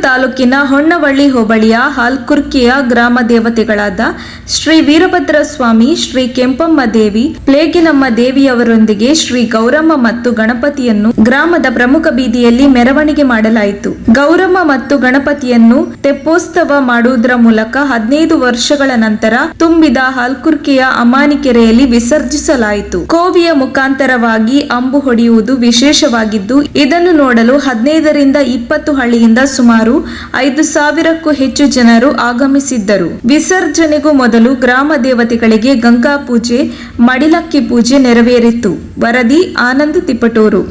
ತಾಲೂಕಿನ ಹೊನ್ನವಳ್ಳಿ ಹೋಬಳಿಯ ಹಾಲ್ಕುರ್ಕಿಯ ಗ್ರಾಮ ದೇವತೆಗಳಾದ ಶ್ರೀ ವೀರಭದ್ರ ಸ್ವಾಮಿ, ಶ್ರೀ ಕೆಂಪಮ್ಮ ದೇವಿ, ಪ್ಲೇಗಿನಮ್ಮ ದೇವಿಯವರೊಂದಿಗೆ ಶ್ರೀ ಗೌರಮ್ಮ ಮತ್ತು ಗಣಪತಿಯನ್ನು ಗ್ರಾಮದ ಪ್ರಮುಖ ಬೀದಿಯಲ್ಲಿ ಮೆರವಣಿಗೆ ಮಾಡಲಾಯಿತು. ಗೌರಮ್ಮ ಮತ್ತು ಗಣಪತಿಯನ್ನು ತೆಪ್ಪೋತ್ಸವ ಮಾಡುವುದರ ಮೂಲಕ 15 ವರ್ಷಗಳ ನಂತರ ತುಂಬಿದ ಹಾಲ್ಕುರ್ಕಿಯ ಅಮಾನಿಕೆರೆಯಲ್ಲಿ ವಿಸರ್ಜಿಸಲಾಯಿತು. ಕೋವಿಯ ಮುಖಾಂತರವಾಗಿ ಅಂಬು ಹೊಡೆಯುವುದು ವಿಶೇಷವಾಗಿದ್ದು, ಇದನ್ನು ನೋಡಲು 15ರಿಂದ 20 ಹಳ್ಳಿಯಿಂದ ಸುಮಾರು 5,000ಕ್ಕೂ ಹೆಚ್ಚು ಜನರು ಆಗಮಿಸಿದ್ದರು. ವಿಸರ್ಜನೆಗೂ ಮೊದಲು ಗ್ರಾಮ ದೇವತೆಗಳಿಗೆ ಗಂಗಾ ಪೂಜೆ, ಮಡಿಲಕ್ಕಿ ಪೂಜೆ ನೆರವೇರಿತು. ವರದಿ ಆನಂದ್ ತಿಪಟೂರು.